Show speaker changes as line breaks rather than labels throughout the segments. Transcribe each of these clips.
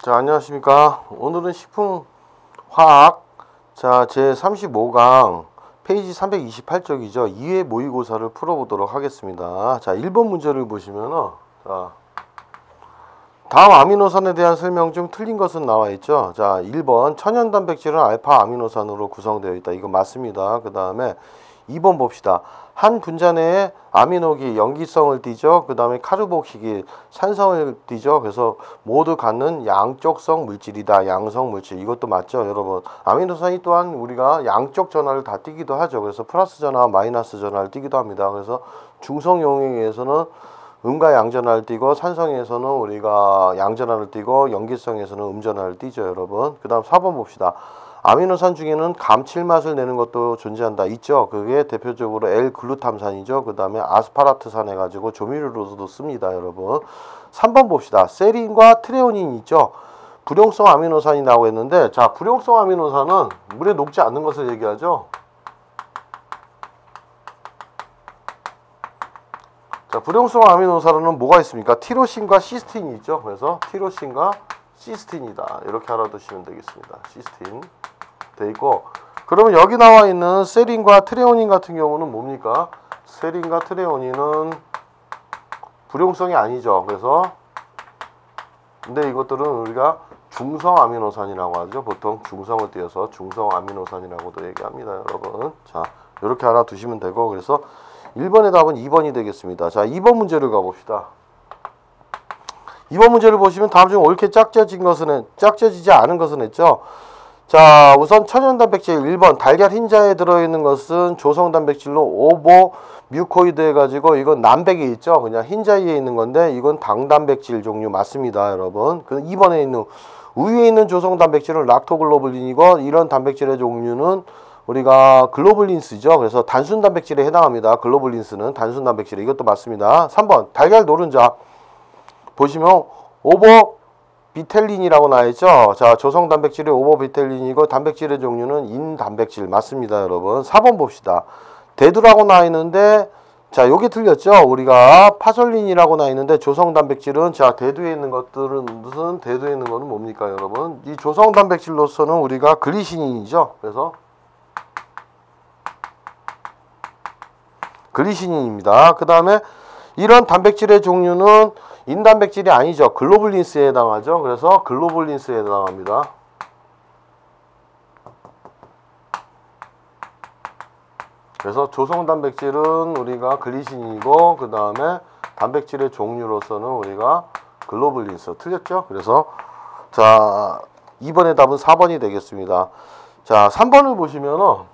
자, 안녕하십니까. 오늘은 식품화학 제 35강 페이지 328쪽이죠. 2회 모의고사를 풀어보도록 하겠습니다. 자, 1번 문제를 보시면은 다음 아미노산에 대한 설명 중 틀린 것은 나와 있죠. 자, 1번 천연 단백질은 알파 아미노산으로 구성되어 있다. 이거 맞습니다. 그 다음에 2번 봅시다. 한 분자 내에 아미노기 염기성을 띠죠. 그 다음에 카르복식이 산성을 띠죠. 그래서 모두 갖는 양쪽성 물질이다. 양성 물질. 이것도 맞죠, 여러분. 아미노산이 또한 우리가 양쪽 전하를 다 띠기도 하죠. 그래서 플러스 전화, 마이너스 전하를 띠기도 합니다. 그래서 중성 용액에서는 음과 양전하를 띠고, 산성에서는 우리가 양전하를 띠고, 염기성에서는 음전하를 띠죠, 여러분. 그 다음 4번 봅시다. 아미노산 중에는 감칠맛을 내는 것도 존재한다. 있죠. 그게 대표적으로 L글루탐산이죠. 그 다음에 아스파라트산 해가지고 조미료로도 씁니다, 여러분. 3번 봅시다. 세린과 트레오닌 있죠. 불용성 아미노산이라고 했는데, 자, 불용성 아미노산은 물에 녹지 않는 것을 얘기하죠. 자, 불용성 아미노산은 뭐가 있습니까? 티로신과 시스틴이 있죠. 그래서 티로신과 시스틴이다. 이렇게 알아두시면 되겠습니다. 시스틴 돼 있고, 그러면 여기 나와 있는 세린과 트레오닌 같은 경우는 뭡니까? 세린과 트레오닌은 불용성이 아니죠. 그래서 근데 이것들은 우리가 중성 아미노산이라고 하죠. 보통 중성을 띄어서 중성 아미노산이라고도 얘기합니다, 여러분. 자, 이렇게 알아두시면 되고, 그래서 1번의 답은 2번이 되겠습니다. 자, 2번 문제를 가봅시다. 2번 문제를 보시면 다음 중 옳게 짝져지지 않은 것은 했죠. 자, 우선 천연 단백질 1번 달걀 흰자에 들어있는 것은 조성 단백질로 오보 뮤코이드 해가지고 이건 남백에 있죠. 그냥 흰자에 있는 건데 이건 당 단백질 종류 맞습니다, 여러분. 그 2번에 있는 우유에 있는 조성 단백질은 락토글로불린이고, 이런 단백질의 종류는 우리가 글로불린스죠. 그래서 단순 단백질에 해당합니다. 글로불린스는 단순 단백질. 이것도 맞습니다. 3번 달걀 노른자 보시면 오버비텔린이라고 나와있죠. 자, 조성 단백질이 오버비텔린이고 단백질의 종류는 인단백질 맞습니다, 여러분. 4번 봅시다. 대두라고 나와있는데, 자, 요게 틀렸죠. 우리가 파솔린이라고 나와있는데 조성 단백질은, 자, 대두에 있는 것들은 무슨, 대두에 있는 거는 뭡니까, 여러분? 이 조성 단백질로서는 우리가 글리시닌이죠. 그래서 글리시닌입니다. 그 다음에 이런 단백질의 종류는 인단백질이 아니죠. 글로불린스에 해당하죠. 그래서 글로불린스에 해당합니다. 그래서 조성 단백질은 우리가 글리시닌이고, 그 다음에 단백질의 종류로서는 우리가 글로불린스. 틀렸죠? 그래서 자, 2번의 답은 4번이 되겠습니다. 자, 3번을 보시면은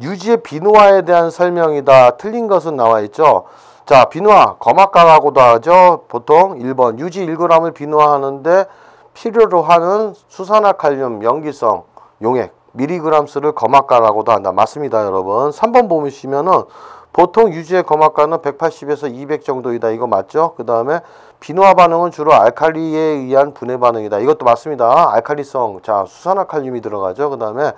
유지의 비누화에 대한 설명이다. 틀린 것은 나와 있죠. 자, 비누화 거막가라고도 하죠. 보통 1번 유지 1g을 비누화하는데 필요로 하는 수산화칼륨 염기성 용액 미리그램수를 거막가라고도 한다. 맞습니다, 여러분. 3번 보시면은 보통 유지의 거막가는 180에서 200 정도이다. 이거 맞죠? 그 다음에 비누화 반응은 주로 알칼리에 의한 분해 반응이다. 이것도 맞습니다. 알칼리성, 자, 수산화칼륨이 들어가죠. 그 다음에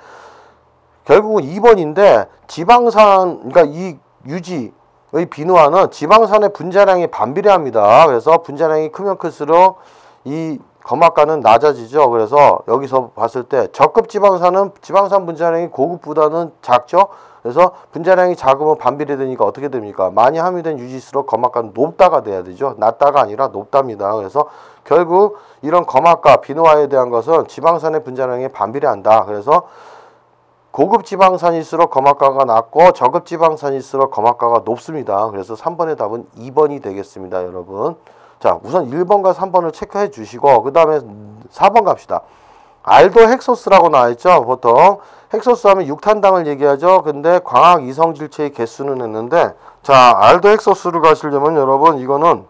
결국은 2번인데 지방산, 그러니까 이 유지의 비누화는 지방산의 분자량이 반비례합니다. 그래서 분자량이 크면 클수록 이 거막가는 낮아지죠. 그래서 여기서 봤을 때 적급 지방산은 지방산 분자량이 고급보다는 작죠. 그래서 분자량이 작으면 반비례되니까 어떻게 됩니까? 많이 함유된 유지일수록 거막가는 높다가 돼야 되죠. 낮다가 아니라 높답니다. 그래서 결국 이런 거막가 비누화에 대한 것은 지방산의 분자량이 반비례한다. 그래서 고급 지방산일수록 거막가가 낮고 저급 지방산일수록 거막가가 높습니다. 그래서 3번의 답은 2번이 되겠습니다, 여러분. 자, 우선 1번과 3번을 체크해 주시고, 그 다음에 4번 갑시다. 알도 헥소스라고 나와있죠. 보통 헥소스 하면 육탄당을 얘기하죠. 근데 광학 이성질체의 개수는 했는데, 자, 알도 헥소스를 가시려면 여러분 이거는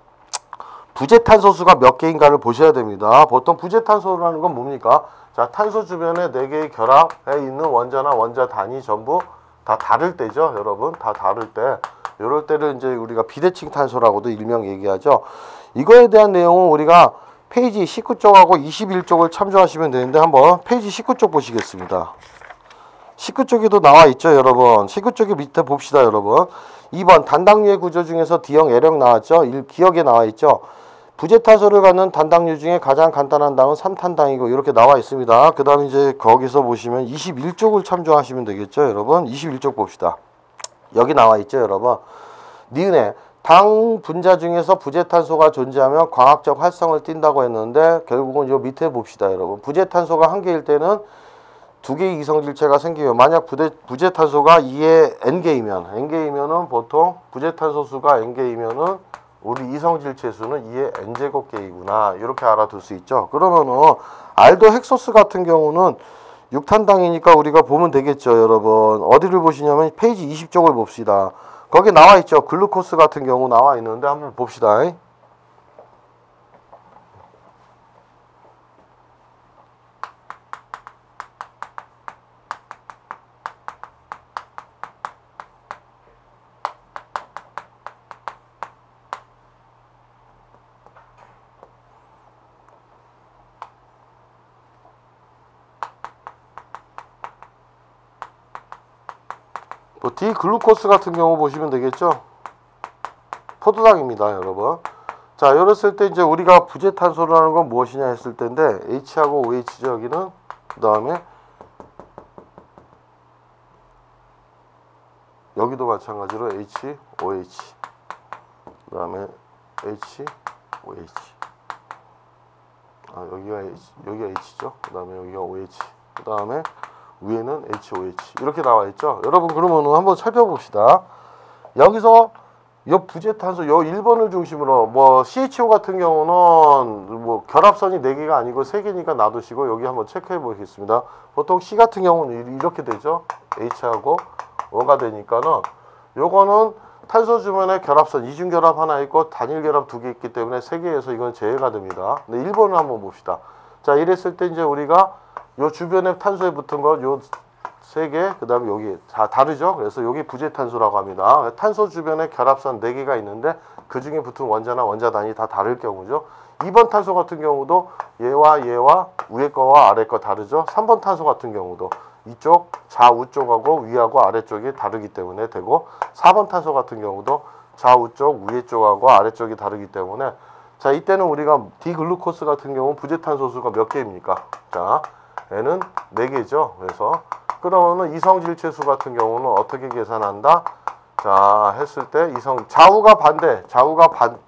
부재탄소수가 몇 개인가를 보셔야 됩니다. 보통 부재탄소라는 건 뭡니까? 자, 탄소 주변에 4개의 결합에 있는 원자나 원자 단위 전부 다 다를 때죠, 여러분. 다 다를 때. 요럴 때를 이제 우리가 비대칭 탄소라고도 일명 얘기하죠. 이거에 대한 내용은 우리가 페이지 19쪽하고 21쪽을 참조하시면 되는데, 한번 페이지 19쪽 보시겠습니다. 19쪽에도 나와 있죠, 여러분. 19쪽에 밑에 봅시다, 여러분. 2번 단당류의 구조 중에서 D형 L형 나왔죠. 기억에 나와 있죠. 부재탄소를 갖는 단당류 중에 가장 간단한 당은 3탄당이고 이렇게 나와 있습니다. 그 다음에 이제 거기서 보시면 21쪽을 참조하시면 되겠죠, 여러분. 21쪽 봅시다. 여기 나와 있죠, 여러분. 니은에 당 분자 중에서 부재탄소가 존재하면 광학적 활성을 띈다고 했는데 결국은 요 밑에 봅시다, 여러분. 부재탄소가 한 개일 때는 두 개의 이성질체가 생기면 만약 부재탄소가 2의 n개이면은 보통 부재탄소 수가 n개이면은 우리 이성질체 수는 2의 n제곱개이구나 이렇게 알아둘 수 있죠. 그러면은 알도 핵소스 같은 경우는 6탄당이니까 우리가 보면 되겠죠, 여러분. 어디를 보시냐면 페이지 20쪽을 봅시다. 거기 나와 있죠. 글루코스 같은 경우 나와 있는데 한번 봅시다. 디글루코스 같은 경우 보시면 되겠죠. 포도당입니다, 여러분. 자, 이랬을 때 이제 우리가 부재탄소라는 건 무엇이냐 했을 때인데 H하고 OH죠, 여기는. 그 다음에 여기도 마찬가지로 H, OH. 그 다음에 H, OH. 여기가 H죠. 그 다음에 여기가 OH. 그 다음에 위에는 HOH 이렇게 나와 있죠. 여러분 그러면 한번 살펴봅시다. 여기서 요 부재탄소 요 1번을 중심으로 뭐 CHO 같은 경우는 뭐 결합선이 4개가 아니고 3개니까 놔두시고 여기 한번 체크해 보겠습니다. 보통 C 같은 경우는 이렇게 되죠. H하고 O가 되니까는 요거는 탄소 주변에 결합선 이중 결합 하나 있고 단일 결합 2개 있기 때문에 3개에서 이건 제외가 됩니다. 근데 1번을 한번 봅시다. 자, 이랬을 때 이제 우리가 요 주변에 탄소에 붙은 거 요 3개, 그 다음에 여기 다 다르죠. 그래서 여기 부재탄소라고 합니다. 탄소 주변에 결합선 4개가 있는데 그 중에 붙은 원자나 원자단이 다 다를 경우죠. 2번 탄소 같은 경우도 얘와 위에 거와 아래 거 다르죠. 3번 탄소 같은 경우도 이쪽 좌우 쪽하고 위하고 아래쪽이 다르기 때문에 되고 4번 탄소 같은 경우도 좌우 쪽 위에 쪽하고 아래쪽이 다르기 때문에 자, 이때는 우리가 디글루코스 같은 경우 부재탄소 수가 몇 개입니까? 자, 얘는 4개죠. 그래서 그러면은 이성질체 수 같은 경우는 어떻게 계산한다? 자, 했을 때 좌우가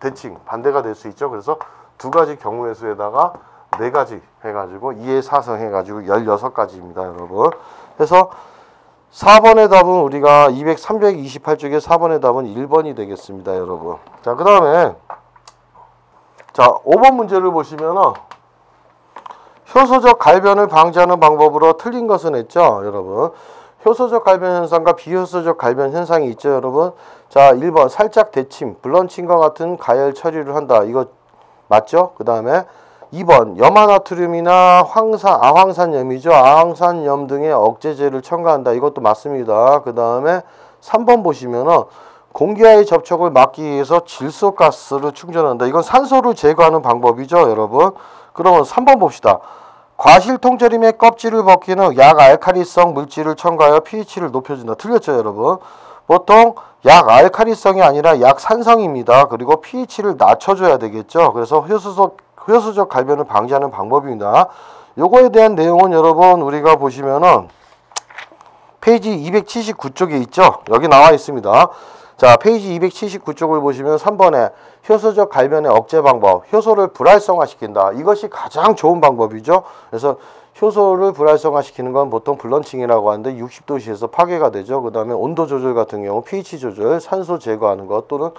대칭 반대가 될 수 있죠. 그래서 2가지 경우의 수에다가 4가지 해가지고 2의 4성 해가지고 16가지입니다, 여러분. 그래서 4번의 답은 우리가 328쪽에 4번의 답은 1번이 되겠습니다, 여러분. 자, 그 다음에 자, 5번 문제를 보시면은 효소적 갈변을 방지하는 방법으로 틀린 것은 했죠, 여러분. 효소적 갈변 현상과 비효소적 갈변 현상이 있죠, 여러분. 자, 1번 살짝 데침, 블런칭과 같은 가열 처리를 한다. 이거 맞죠? 그 다음에 2번 염화나트륨이나 아황산염이죠. 아황산염 등의 억제제를 첨가한다. 이것도 맞습니다. 그 다음에 3번 보시면은 공기와의 접촉을 막기 위해서 질소가스를 충전한다. 이건 산소를 제거하는 방법이죠, 여러분. 그러면 3번 봅시다. 과실통조림의 껍질을 벗기는 약알칼리성 물질을 첨가하여 pH를 높여준다. 틀렸죠, 여러분? 보통 약알칼리성이 아니라 약산성입니다. 그리고 pH를 낮춰줘야 되겠죠. 그래서 효소적 갈변을 방지하는 방법입니다. 요거에 대한 내용은 여러분 우리가 보시면은 페이지 279쪽에 있죠. 여기 나와 있습니다. 자, 페이지 279쪽을 보시면 3번에 효소적 갈변의 억제 방법, 효소를 불활성화시킨다. 이것이 가장 좋은 방법이죠. 그래서 효소를 불활성화시키는 건 보통 블런칭이라고 하는데 60도씨에서 파괴가 되죠. 그 다음에 온도 조절 같은 경우 pH 조절, 산소 제거하는 것 또는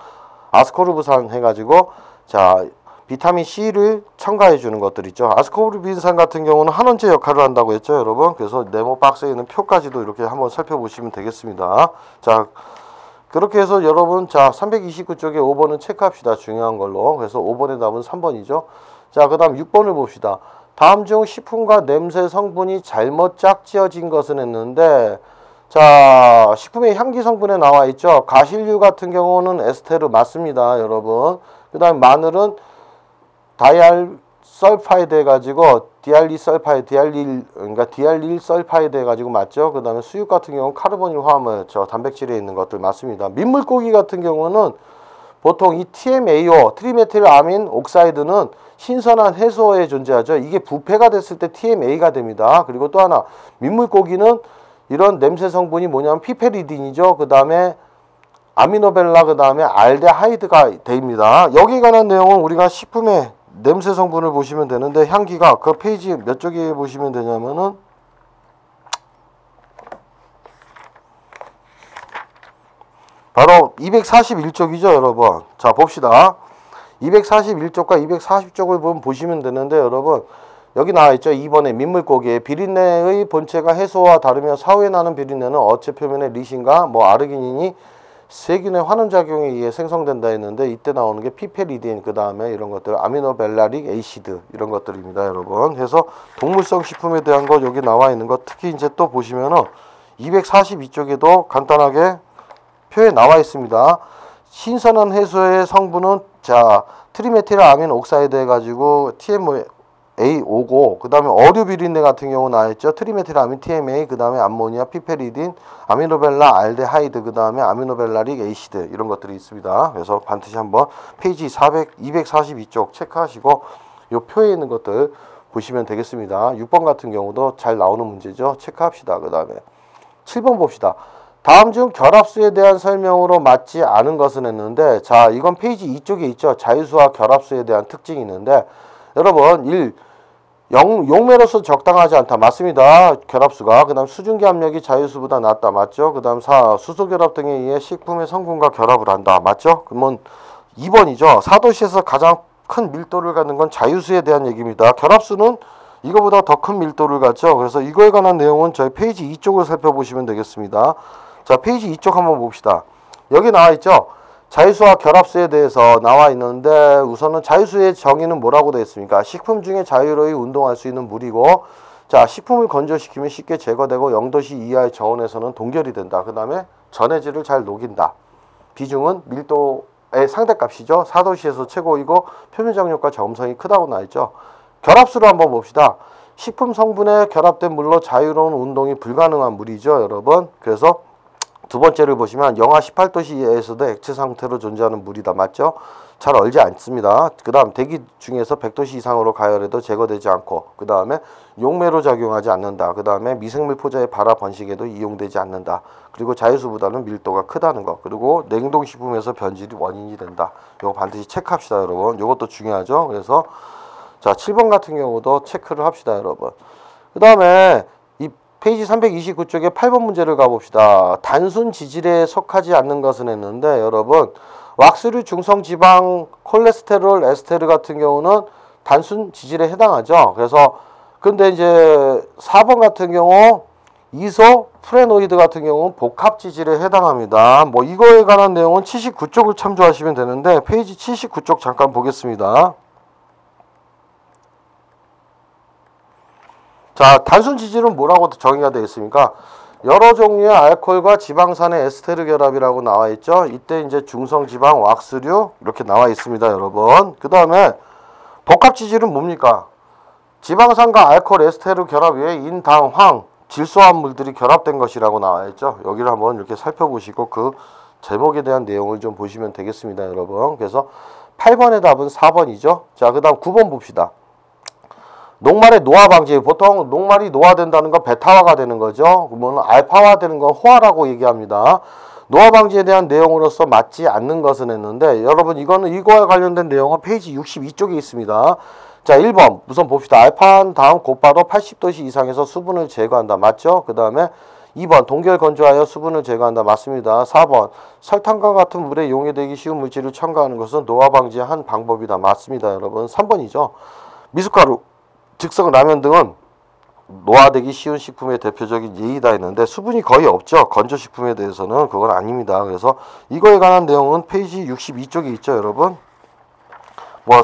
아스코르브산 해가지고 자 비타민 C를 첨가해 주는 것들 있죠. 아스코르빈산 같은 경우는 한원제 역할을 한다고 했죠, 여러분. 그래서 네모 박스에 있는 표까지도 이렇게 한번 살펴보시면 되겠습니다. 자, 그렇게 해서 여러분 자 329쪽에 5번은 체크합시다. 중요한 걸로. 그래서 5번의 답은 3번이죠. 자, 그 다음 6번을 봅시다. 다음 중 식품과 냄새 성분이 잘못 짝지어진 것은 했는데 자, 식품의 향기 성분에 나와 있죠. 가실류 같은 경우는 에스테르 맞습니다, 여러분. 그 다음 마늘은 다이알설파이드 해가지고 디알릴 설파이드 해가지고 맞죠. 그 다음에 수육 같은 경우는 카르보닐 화합물이죠. 단백질에 있는 것들 맞습니다. 민물고기 같은 경우는 보통 이 TMAO, 트리메틸 아민 옥사이드는 신선한 해소에 존재하죠. 이게 부패가 됐을 때 TMA가 됩니다. 그리고 또 하나 민물고기는 이런 냄새 성분이 뭐냐면 피페리딘이죠. 그 다음에 아미노벨라, 그 다음에 알데하이드가 됩니다. 여기에 관한 내용은 우리가 식품의 냄새 성분을 보시면 되는데, 향기가 그 페이지 몇 쪽에 보시면 되냐면은 바로 241쪽이죠 여러분. 자 봅시다. 241쪽과 240쪽을 보시면 되는데, 여러분 여기 나와있죠. 2번에 민물고기의 비린내의 본체가 해소와 다르며 사후에 나는 비린내는 어체 표면의 리신과 아르기닌이 세균의 환원작용에 의해 생성된다 했는데, 이때 나오는 게 피페리딘, 그 다음에 이런 것들 아미노벨라릭 에이시드 이런 것들입니다 여러분. 그래서 동물성 식품에 대한 거 여기 나와 있는 거, 특히 이제 또 보시면은 242쪽에도 간단하게 표에 나와 있습니다. 신선한 해소의 성분은 자 트리메틸 아민 옥사이드 해가지고 TMA5고, 그 다음에 어류 비린내 같은 경우 나왔죠. 트리메틸 아민 TMA, 그 다음에 암모니아, 피페리딘, 아미노벨라 알데하이드, 그 다음에 아미노벨라릭 에이시드 이런 것들이 있습니다. 그래서 반드시 한번 페이지 242쪽 체크하시고 이 표에 있는 것들 보시면 되겠습니다. 6번 같은 경우도 잘 나오는 문제죠. 체크합시다. 그 다음에 7번 봅시다. 다음 중 결합수에 대한 설명으로 맞지 않은 것은 했는데, 자 이건 페이지 2쪽에 있죠. 자유수와 결합수에 대한 특징이 있는데, 여러분 1. 용매로서 적당하지 않다. 맞습니다. 결합수가. 그 다음 수증기 함량이 자유수보다 낮다. 맞죠? 그 다음 4. 수소결합 등에 의해 식품의 성분과 결합을 한다. 맞죠? 그러면 2번이죠. 사도시에서 가장 큰 밀도를 갖는 건 자유수에 대한 얘기입니다. 결합수는 이거보다 더 큰 밀도를 갖죠. 그래서 이거에 관한 내용은 저희 페이지 2쪽을 살펴보시면 되겠습니다. 자 페이지 2쪽 한번 봅시다. 여기 나와 있죠. 자유수와 결합수에 대해서 나와 있는데, 우선은 자유수의 정의는 뭐라고 되어 있습니까? 식품 중에 자유로이 운동할 수 있는 물이고, 자 식품을 건조시키면 쉽게 제거되고 0도씨 이하의 저온에서는 동결이 된다. 그 다음에 전해질을 잘 녹인다. 비중은 밀도의 상대값이죠. 4도씨에서 최고이고 표면 장력과 저음성이 크다고 나와 있죠. 결합수를 한번 봅시다. 식품 성분에 결합된 물로 자유로운 운동이 불가능한 물이죠 여러분. 그래서 두 번째를 보시면 영하 18도씨 이하에서도 액체 상태로 존재하는 물이다. 맞죠? 잘 얼지 않습니다. 그 다음 대기 중에서 100도씨 이상으로 가열해도 제거되지 않고, 그 다음에 용매로 작용하지 않는다. 그 다음에 미생물 포자의 발화 번식에도 이용되지 않는다. 그리고 자유수보다는 밀도가 크다는 거. 그리고 냉동식품에서 변질이 원인이 된다. 이거 반드시 체크합시다 여러분. 이것도 중요하죠. 그래서 자 7번 같은 경우도 체크를 합시다 여러분. 그 다음에 페이지 329쪽에 8번 문제를 가봅시다. 단순 지질에 속하지 않는 것은 했는데, 여러분 왁스류, 중성지방, 콜레스테롤, 에스테르 같은 경우는 단순 지질에 해당하죠. 그래서 근데 이제 4번 같은 경우 이소프레노이드 같은 경우는 복합 지질에 해당합니다. 이거에 관한 내용은 79쪽을 참조하시면 되는데, 페이지 79쪽 잠깐 보겠습니다. 자, 단순 지질은 뭐라고 정의가 되어 있습니까? 여러 종류의 알코올과 지방산의 에스테르 결합이라고 나와 있죠. 이때 이제 중성지방, 왁스류 이렇게 나와 있습니다, 여러분. 그 다음에 복합 지질은 뭡니까? 지방산과 알코올, 에스테르 결합 외에 인, 당, 황, 질소한 물들이 결합된 것이라고 나와 있죠. 여기를 한번 이렇게 살펴보시고 그 제목에 대한 내용을 좀 보시면 되겠습니다, 여러분. 그래서 8번의 답은 4번이죠. 자, 그 다음 9번 봅시다. 녹말의 노화 방지. 보통 녹말이 노화된다는 건 베타화가 되는 거죠. 그러면 알파화 되는 건 호화라고 얘기합니다. 노화 방지에 대한 내용으로서 맞지 않는 것은 했는데, 여러분 이거는 이거와 관련된 내용은 페이지 62쪽에 있습니다. 자 1번 우선 봅시다. 알파한 다음 곧바로 80도씨 이상에서 수분을 제거한다. 맞죠? 그 다음에 2번 동결 건조하여 수분을 제거한다. 맞습니다. 4번 설탕과 같은 물에 용해되기 쉬운 물질을 첨가하는 것은 노화 방지의 한 방법이다. 맞습니다. 여러분 3번이죠. 미숫가루, 즉석 라면 등은 노화되기 쉬운 식품의 대표적인 예이다 했는데 수분이 거의 없죠. 건조식품에 대해서는 그건 아닙니다. 그래서 이거에 관한 내용은 페이지 62쪽에 있죠. 여러분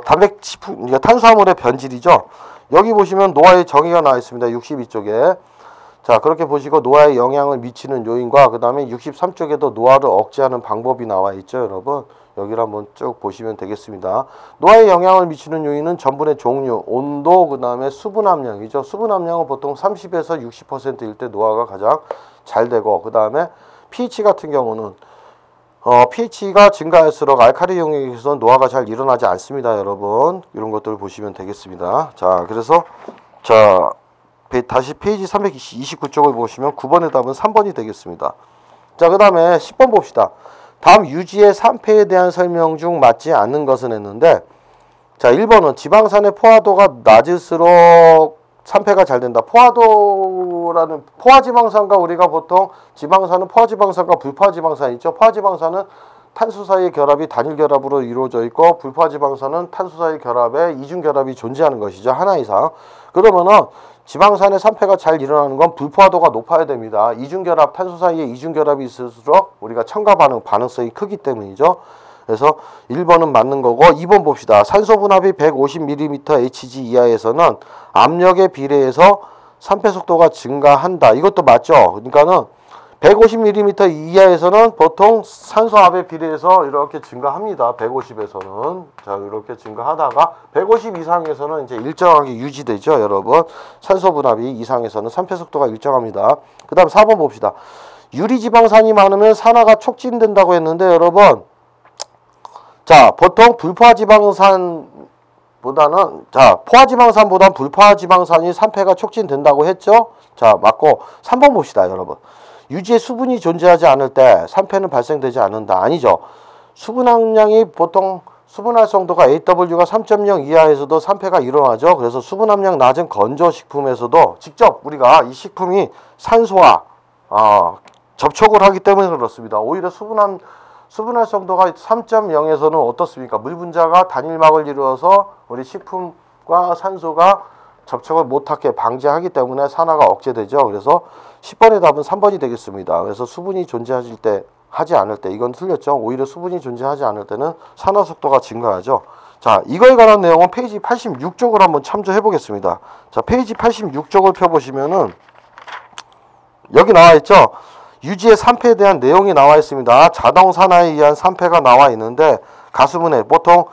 단백식품, 그러니까 탄수화물의 변질이죠. 여기 보시면 노화의 정의가 나와 있습니다. 62쪽에. 자 그렇게 보시고 노화에 영향을 미치는 요인과 그 다음에 63쪽에도 노화를 억제하는 방법이 나와 있죠. 여러분 여기를 한번 쭉 보시면 되겠습니다. 노화에 영향을 미치는 요인은 전분의 종류, 온도, 그 다음에 수분 함량이죠. 수분 함량은 보통 30에서 60%일 때 노화가 가장 잘 되고, 그 다음에 pH 같은 경우는 pH가 증가할수록 알칼리 용액에서는 노화가 잘 일어나지 않습니다, 여러분. 이런 것들을 보시면 되겠습니다. 자, 그래서 자 다시 페이지 329쪽을 보시면 9번의 답은 3번이 되겠습니다. 자, 그 다음에 10번 봅시다. 다음 유지의 산패에 대한 설명 중 맞지 않는 것은 했는데, 자, 1번은 지방산의 포화도가 낮을수록 산패가 잘 된다. 포화도라는 포화지방산과 우리가 보통 지방산은 포화지방산과 불포화지방산이 있죠. 포화지방산은 탄소 사이의 결합이 단일 결합으로 이루어져 있고, 불포화지방산은 탄소 사이의 결합에 이중 결합이 존재하는 것이죠. 하나 이상. 그러면은 지방산의 산패가 잘 일어나는 건 불포화도가 높아야 됩니다. 이중결합, 탄소 사이에 이중결합이 있을수록 우리가 첨가 반응성이 크기 때문이죠. 그래서 1번은 맞는 거고, 2번 봅시다. 산소 분압이 150mm Hg 이하에서는 압력에 비례해서 산패 속도가 증가한다. 이것도 맞죠? 그러니까는 150mm 이하에서는 보통 산소압에 비례해서 이렇게 증가합니다. 150에서는. 자, 이렇게 증가하다가 150 이상에서는 이제 일정하게 유지되죠, 여러분. 산소 분압이 이상에서는 산패 속도가 일정합니다. 그 다음 4번 봅시다. 유리지방산이 많으면 산화가 촉진된다고 했는데, 여러분, 자, 보통 불포화지방산보다는, 자, 포화지방산보다는 불포화지방산이 산패가 촉진된다고 했죠? 자, 맞고, 3번 봅시다, 여러분. 유지에 수분이 존재하지 않을 때 산패는 발생되지 않는다. 아니죠. 수분 함량이 보통 수분 활성도가 AW가 3.0 이하에서도 산패가 일어나죠. 그래서 수분 함량 낮은 건조식품에서도 직접 우리가 이 식품이 산소와 접촉을 하기 때문에 그렇습니다. 오히려 수분 활성도가 3.0에서는 어떻습니까? 물 분자가 단일막을 이루어서 우리 식품과 산소가 접촉을 못하게 방지하기 때문에 산화가 억제되죠. 그래서 10번의 답은 3번이 되겠습니다. 그래서 수분이 존재하지 않을 때, 이건 틀렸죠. 오히려 수분이 존재하지 않을 때는 산화 속도가 증가하죠. 자, 이거에 관한 내용은 페이지 86쪽을 한번 참조해 보겠습니다. 자, 페이지 86쪽을 펴보시면은 여기 나와 있죠. 유지의 산패에 대한 내용이 나와 있습니다. 자동 산화에 의한 산패가 나와 있는데, 가수문에 보통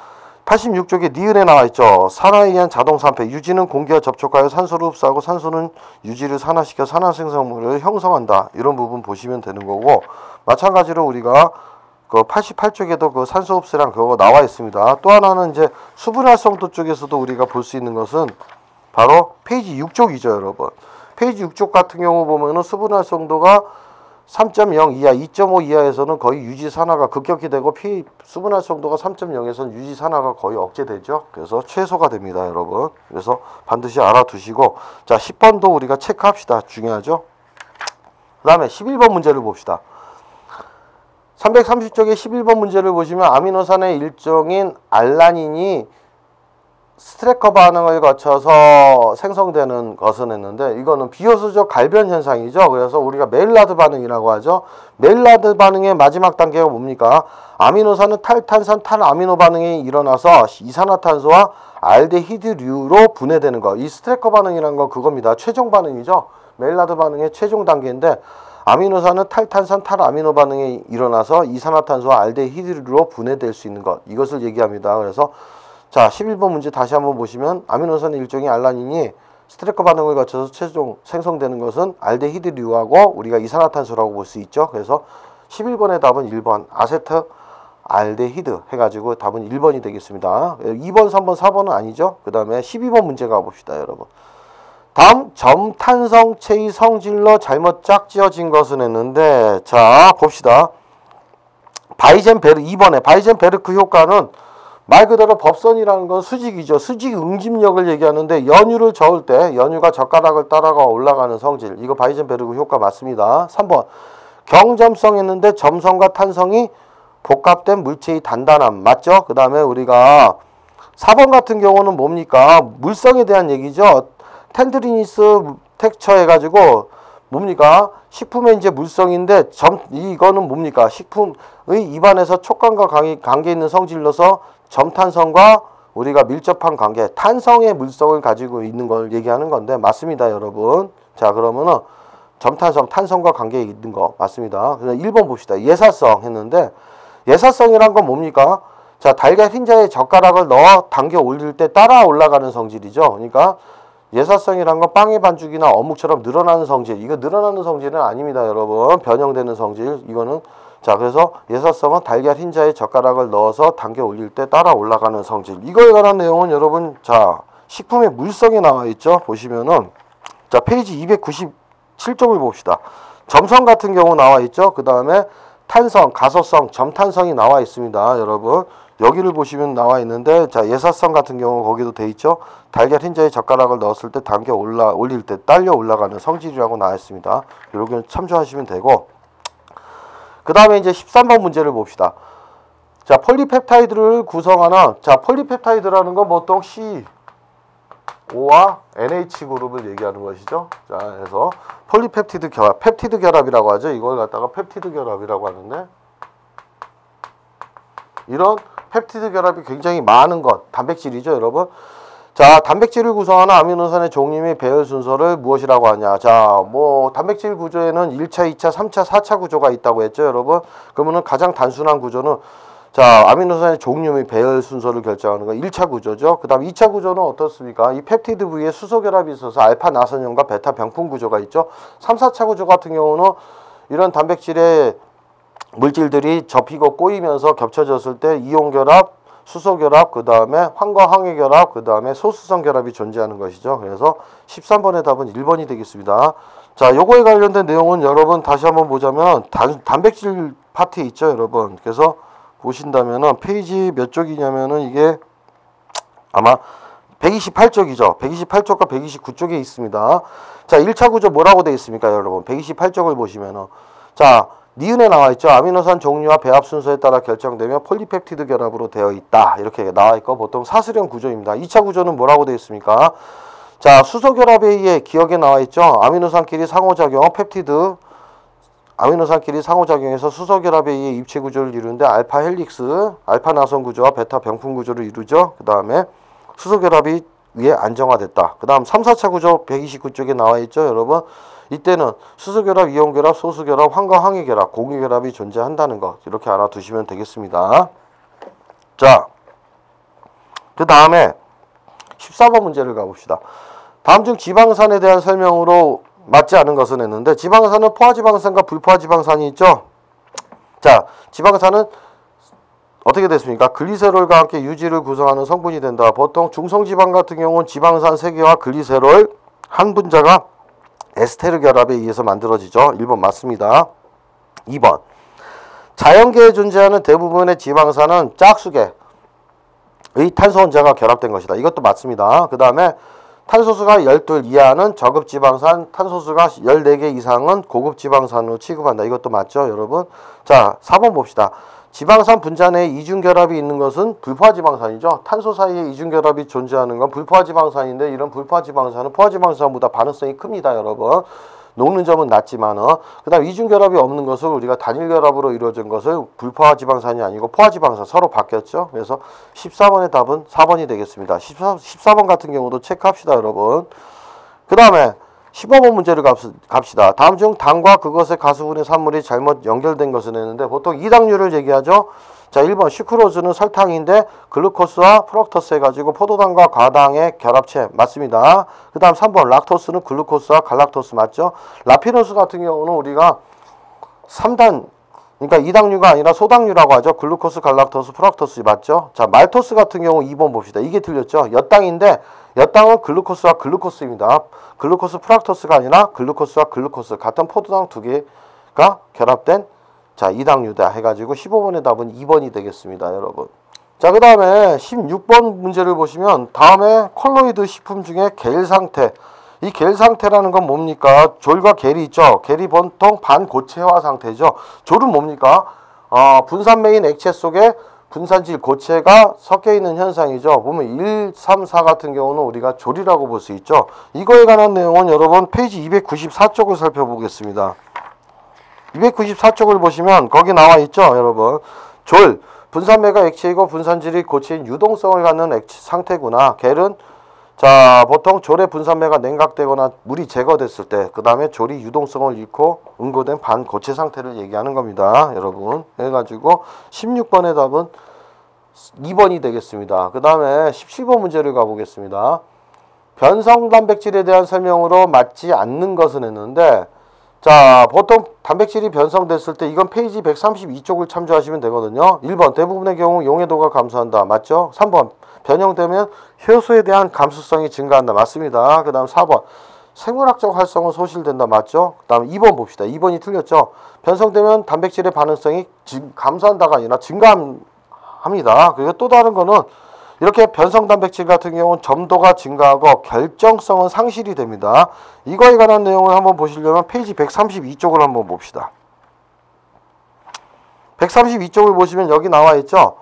86쪽에 니은에 나와 있죠. 산화에 의한 자동 산패. 유지는 공기와 접촉하여 산소를 흡수하고 산소는 유지를 산화시켜 산화생성물을 형성한다. 이런 부분 보시면 되는 거고, 마찬가지로 우리가 그 88쪽에도 그 산소 흡수량 그거 나와 있습니다. 또 하나는 이제 수분 활성도 쪽에서도 우리가 볼 수 있는 것은 바로 페이지 6쪽이죠, 여러분. 페이지 6쪽 같은 경우 보면은 수분 활성도가 3.0 이하, 2.5 이하에서는 거의 유지 산화가 급격히 되고, 수분 활성도가 3.0에서는 유지 산화가 거의 억제되죠. 그래서 최소가 됩니다, 여러분. 그래서 반드시 알아두시고, 자, 10번도 우리가 체크합시다. 중요하죠. 그 다음에 11번 문제를 봅시다. 330쪽의 11번 문제를 보시면 아미노산의 일종인 알라닌이 스트레커 반응을 거쳐서 생성되는 것은 했는데, 이거는 비효수적 갈변 현상이죠. 그래서 우리가 메일라드 반응이라고 하죠. 메일라드 반응의 마지막 단계가 뭡니까? 아미노산은 탈탄산 탈아미노 반응이 일어나서 이산화탄소와 알데히드류로 분해되는 거. 이 스트레커 반응이라는 건 그겁니다. 최종 반응이죠. 메일라드 반응의 최종 단계인데, 아미노산은 탈탄산 탈아미노 반응이 일어나서 이산화탄소와 알데히드류로 분해될 수 있는 것. 이것을 얘기합니다. 그래서 자, 11번 문제 다시 한번 보시면 아미노산의 일종의 알라닌이 스트레커 반응을 거쳐서 최종 생성되는 것은 알데히드류하고 우리가 이산화탄소라고 볼 수 있죠. 그래서 11번의 답은 1번 아세트 알데히드 해가지고 답은 1번이 되겠습니다. 2번, 3번, 4번은 아니죠. 그 다음에 12번 문제 가봅시다, 여러분. 다음 점탄성체의 성질로 잘못 짝지어진 것은 했는데, 자, 봅시다. 바이젠베르 2번에 바이젠베르크 효과는 말 그대로 법선이라는 건 수직이죠. 수직 응집력을 얘기하는데, 연유를 저을 때 연유가 젓가락을 따라가 올라가는 성질. 이거 바이젠베르크 효과 맞습니다. 3번 경점성 했는데 점성과 탄성이 복합된 물체의 단단함 맞죠? 그 다음에 우리가 4번 같은 경우는 뭡니까? 물성에 대한 얘기죠. 텐드리니스 텍처 해가지고 뭡니까? 식품의 이제 물성인데 이거는 뭡니까? 식품의 입안에서 촉감과 관계 있는 성질로서 점탄성과 우리가 밀접한 관계, 탄성의 물성을 가지고 있는 걸 얘기하는 건데 맞습니다, 여러분. 자, 그러면은 점탄성, 탄성과 관계 있는 거 맞습니다. 그래서 1번 봅시다. 예사성 했는데, 예사성이란 건 뭡니까? 자, 달걀 흰자에 젓가락을 넣어 당겨 올릴 때 따라 올라가는 성질이죠. 그러니까 예사성이란 건 빵의 반죽이나 어묵처럼 늘어나는 성질. 이거 늘어나는 성질은 아닙니다, 여러분. 변형되는 성질. 이거는 자, 그래서 예사성은 달걀 흰자에 젓가락을 넣어서 당겨 올릴 때 따라 올라가는 성질. 이거에 관한 내용은 여러분, 자, 식품의 물성에 나와 있죠. 보시면은, 자, 페이지 297쪽을 봅시다. 점성 같은 경우 나와 있죠. 그 다음에 탄성, 가소성, 점탄성이 나와 있습니다. 여러분, 여기를 보시면 나와 있는데, 자, 예사성 같은 경우 거기도 돼 있죠. 달걀 흰자에 젓가락을 넣었을 때 당겨 올릴 때 딸려 올라가는 성질이라고 나와 있습니다. 이렇게 참조하시면 되고, 그 다음에 이제 13번 문제를 봅시다. 자, 폴리펩타이드를 구성하는, 자, 폴리펩타이드라는 건 보통 CO와 NH 그룹을 얘기하는 것이죠. 자, 그래서 폴리펩티드 결합, 펩티드 결합이라고 하죠. 이걸 갖다가 펩티드 결합이라고 하는데, 이런 펩티드 결합이 굉장히 많은 것, 단백질이죠, 여러분. 자, 단백질을 구성하는 아미노산의 종류 및 배열 순서를 무엇이라고 하냐. 자, 뭐 단백질 구조에는 1차, 2차, 3차, 4차 구조가 있다고 했죠, 여러분. 그러면은 가장 단순한 구조는, 자, 아미노산의 종류 및 배열 순서를 결정하는 거 1차 구조죠. 그 다음 2차 구조는 어떻습니까? 이 펩티드 부위에 수소 결합이 있어서 알파 나선형과 베타 병풍 구조가 있죠. 3, 4차 구조 같은 경우는 이런 단백질의 물질들이 접히고 꼬이면서 겹쳐졌을 때 이온 결합, 수소 결합, 그 다음에 황과 황해 결합, 그 다음에 소수성 결합이 존재하는 것이죠. 그래서 13번의 답은 1번이 되겠습니다. 자, 요거에 관련된 내용은 여러분 다시 한번 보자면 단백질 파트 있죠, 여러분. 그래서 보신다면은 페이지 몇 쪽이냐면은 이게 아마 128쪽이죠. 128쪽과 129쪽에 있습니다. 자, 1차 구조 뭐라고 되어 있습니까, 여러분? 128쪽을 보시면은, 자, 니은에 나와 있죠. 아미노산 종류와 배합 순서에 따라 결정되며 폴리펩티드 결합으로 되어 있다. 이렇게 나와 있고 보통 사슬형 구조입니다. 2차 구조는 뭐라고 되어 있습니까? 자, 수소 결합에 의해 기억에 나와 있죠. 아미노산끼리 상호작용, 펩티드 아미노산끼리 상호작용해서 수소 결합에 의해 입체 구조를 이루는데 알파 헬릭스, 알파 나선 구조와 베타 병풍 구조를 이루죠. 그 다음에 수소 결합이 위에 안정화됐다. 그 다음 3, 4차 구조 129쪽에 나와 있죠, 여러분. 이때는 수소결합, 이온결합, 소수결합, 황과 황해결합, 공유결합이 존재한다는 것 이렇게 알아두시면 되겠습니다. 자, 그 다음에 14번 문제를 가봅시다. 다음 중 지방산에 대한 설명으로 맞지 않은 것은 했는데, 지방산은 포화지방산과 불포화지방산이 있죠. 자, 지방산은 어떻게 됐습니까? 글리세롤과 함께 유지를 구성하는 성분이 된다. 보통 중성지방 같은 경우는 지방산 3개와 글리세롤 한 분자가 에스테르 결합에 의해서 만들어지죠. 1번 맞습니다. 2번 자연계에 존재하는 대부분의 지방산은 짝수계의 탄소 혼자가 결합된 것이다. 이것도 맞습니다. 그 다음에 탄소수가 12 이하는 저급지방산, 탄소수가 14개 이상은 고급지방산으로 취급한다. 이것도 맞죠, 여러분? 자, 4번 봅시다. 지방산 분자 내에 이중결합이 있는 것은 불포화지방산이죠. 탄소 사이에 이중결합이 존재하는 건 불포화지방산인데, 이런 불포화지방산은 포화지방산보다 반응성이 큽니다, 여러분. 녹는 점은 낮지만은. 그 다음 이중결합이 없는 것을 우리가 단일결합으로 이루어진 것을 불포화지방산이 아니고 포화지방산 서로 바뀌었죠. 그래서 14번의 답은 4번이 되겠습니다. 14번 같은 경우도 체크합시다, 여러분. 그 다음에 15번 문제를 갑시다. 다음 중 당과 그것의 가수분해 산물이 잘못 연결된 것은 했는데, 보통 이당류를 얘기하죠. 자, 1번 슈크로즈는 설탕인데 글루코스와 프럭토스 해가지고 포도당과 과당의 결합체 맞습니다. 그 다음 3번 락토스는 글루코스와 갈락토스 맞죠. 라피노스 같은 경우는 우리가 3단, 그러니까 이당류가 아니라 소당류라고 하죠. 글루코스, 갈락토스, 프럭토스 맞죠. 자, 말토스 같은 경우 2번 봅시다. 이게 틀렸죠. 엿당인데 엿당은 글루코스와 글루코스입니다. 글루코스 프락토스가 아니라 글루코스와 글루코스 같은 포도당 2개가 결합된, 자, 이당류다 해가지고 15번의 답은 2번이 되겠습니다, 여러분. 자, 그 다음에 16번 문제를 보시면 다음에 콜로이드 식품 중에 겔 상태, 이 겔 상태라는 건 뭡니까? 졸과 겔이 있죠. 겔이 보통 반고체화 상태죠. 졸은 뭡니까? 분산메인 액체 속에 분산질 고체가 섞여 있는 현상이죠. 보면 1, 3, 4 같은 경우는 우리가 졸이라고 볼 수 있죠. 이거에 관한 내용은 여러분 페이지 294쪽을 살펴보겠습니다. 294쪽을 보시면 거기 나와 있죠, 여러분. 졸, 분산매가 액체이고 분산질이 고체인 유동성을 갖는 액체 상태구나. 겔은 자, 보통 졸의 분산매가 냉각되거나 물이 제거됐을 때, 그 다음에 졸이 유동성을 잃고 응고된 반고체 상태를 얘기하는 겁니다, 여러분. 해가지고 16번의 답은 2번이 되겠습니다. 그 다음에 17번 문제를 가보겠습니다. 변성 단백질에 대한 설명으로 맞지 않는 것은 했는데, 자, 보통 단백질이 변성됐을 때 이건 페이지 132쪽을 참조하시면 되거든요. 1번 대부분의 경우 용해도가 감소한다. 맞죠? 3번 변형되면 효소에 대한 감수성이 증가한다. 맞습니다. 그 다음 4번 생물학적 활성은 소실된다. 맞죠? 그 다음 2번 봅시다. 2번이 틀렸죠? 변성되면 단백질의 반응성이 감소한다가 아니라 증가합니다. 그리고 또 다른 거는 이렇게 변성 단백질 같은 경우는 점도가 증가하고 결정성은 상실이 됩니다. 이거에 관한 내용을 한번 보시려면 페이지 132쪽을 한번 봅시다. 132쪽을 보시면 여기 나와 있죠.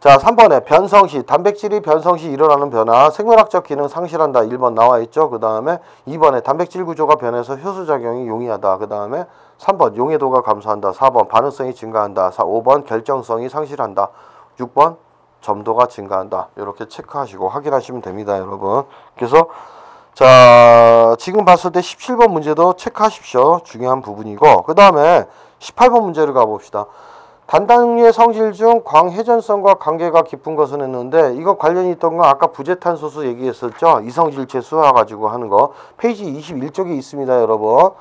자, 3번에 변성시, 단백질이 변성시 일어나는 변화, 생물학적 기능 상실한다. 1번 나와 있죠. 그 다음에 2번에 단백질 구조가 변해서 효소작용이 용이하다. 그 다음에 3번 용해도가 감소한다. 4번 반응성이 증가한다. 5번 결정성이 상실한다. 6번 점도가 증가한다. 이렇게 체크하시고 확인하시면 됩니다, 여러분. 그래서 자, 지금 봤을 때 17번 문제도 체크하십시오. 중요한 부분이고, 그 다음에 18번 문제를 가봅시다. 단당류의 성질 중 광회전성과 관계가 깊은 것은 했는데, 이거 관련이 있던 건 아까 부재탄소수 얘기했었죠. 이성질체 수화 가지고 하는 거. 페이지 21쪽에 있습니다, 여러분.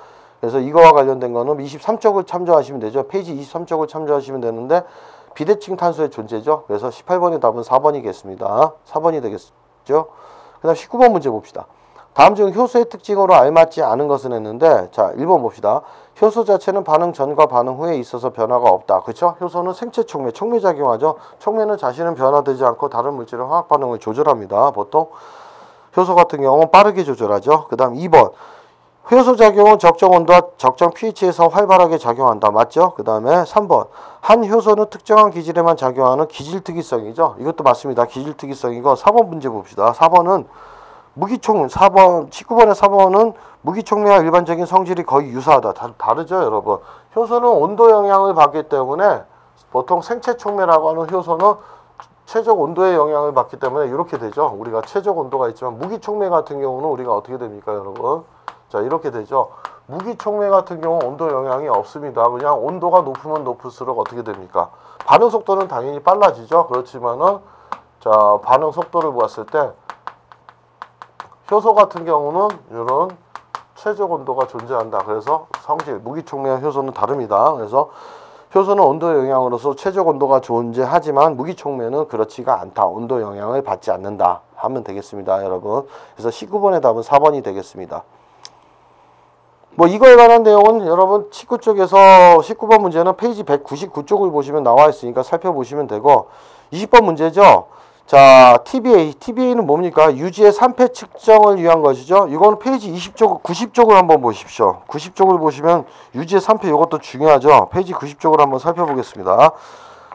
그래서 이거와 관련된 거는 23쪽을 참조하시면 되죠. 페이지 23쪽을 참조하시면 되는데, 비대칭 탄소의 존재죠. 그래서 18번의 답은 4번이겠습니다. 4번이 되겠죠. 그 다음 19번 문제 봅시다. 다음 중 효소의 특징으로 알맞지 않은 것은 했는데, 자, 1번 봅시다. 효소 자체는 반응 전과 반응 후에 있어서 변화가 없다. 그렇죠? 효소는 생체 촉매, 촉매작용하죠. 촉매는 자신은 변화되지 않고 다른 물질의 화학 반응을 조절합니다. 보통 효소 같은 경우는 빠르게 조절하죠. 그 다음 2번. 효소 작용은 적정 온도와 적정 pH에서 활발하게 작용한다. 맞죠? 그 다음에 3번. 한 효소는 특정한 기질에만 작용하는 기질특이성이죠. 이것도 맞습니다. 기질특이성이고 4번 문제 봅시다. 4번은 무기촉매, 19번의 4번은 무기촉매와 일반적인 성질이 거의 유사하다. 다르죠, 여러분. 효소는 온도 영향을 받기 때문에 보통 생체촉매라고 하는 효소는 최적 온도의 영향을 받기 때문에 이렇게 되죠. 우리가 최적 온도가 있지만 무기촉매 같은 경우는 우리가 어떻게 됩니까, 여러분? 자, 이렇게 되죠. 무기촉매 같은 경우 온도 영향이 없습니다. 그냥 온도가 높으면 높을수록 어떻게 됩니까? 반응 속도는 당연히 빨라지죠. 그렇지만은 자, 반응 속도를 보았을 때 효소 같은 경우는 이런 최적 온도가 존재한다. 그래서 성질, 무기촉매와 효소는 다릅니다. 그래서 효소는 온도 영향으로서 최적 온도가 존재하지만 무기촉매는 그렇지가 않다. 온도 영향을 받지 않는다. 하면 되겠습니다, 여러분. 그래서 19번의 답은 4번이 되겠습니다. 뭐 이거에 관한 내용은 여러분 19번 문제는 페이지 199쪽을 보시면 나와 있으니까 살펴보시면 되고, 20번 문제죠. 자, TBA는 뭡니까? 유지의 산패 측정을 위한 것이죠. 이건 페이지 90쪽을 한번 보십시오. 90쪽을 보시면 유지의 산패 이것도 중요하죠. 페이지 90쪽을 한번 살펴보겠습니다.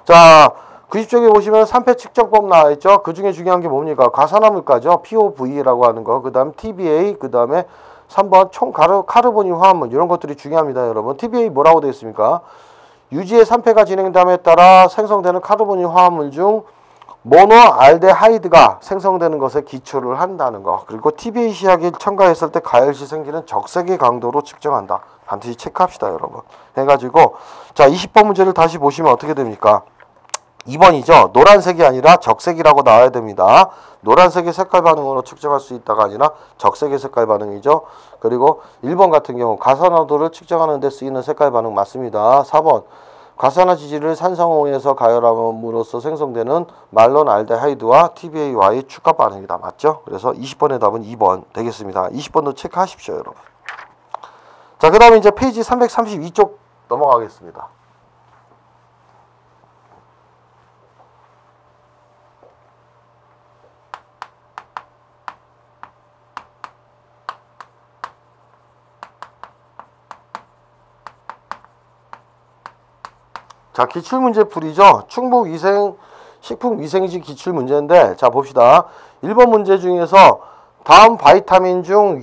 자, 90쪽에 보시면 산패 측정법 나와 있죠. 그 중에 중요한 게 뭡니까? 과산화물가죠. POV라고 하는 거. 그 다음 TBA, 그 다음에 3번 총 카르보닐 화합물, 이런 것들이 중요합니다, 여러분. TBA 뭐라고 되어 있습니까? 유지의 산패가 진행됨에 따라 생성되는 카르보닐 화합물 중 모노알데하이드가 생성되는 것에 기초를 한다는 거. 그리고 TBA 시약이 첨가했을 때 가열 시 생기는 적색의 강도로 측정한다. 반드시 체크합시다, 여러분. 해가지고 자, 20번 문제를 다시 보시면 어떻게 됩니까? 2번이죠. 노란색이 아니라 적색이라고 나와야 됩니다. 노란색의 색깔 반응으로 측정할 수 있다가 아니라 적색의 색깔 반응이죠. 그리고 1번 같은 경우 가산화도를 측정하는 데 쓰이는 색깔 반응 맞습니다. 4번 가산화 지질을 산성호에서 가열함으로써 생성되는 말론알데하이드와 TBA와의 축합 반응이다. 맞죠? 그래서 20번의 답은 2번 되겠습니다. 20번도 체크하십시오, 여러분. 자, 그 다음에 이제 페이지 332쪽 넘어가겠습니다. 자, 기출문제 풀이죠. 충북위생 식품위생지 기출문제인데, 자, 봅시다. 1번 문제 중에서 다음 바이타민 중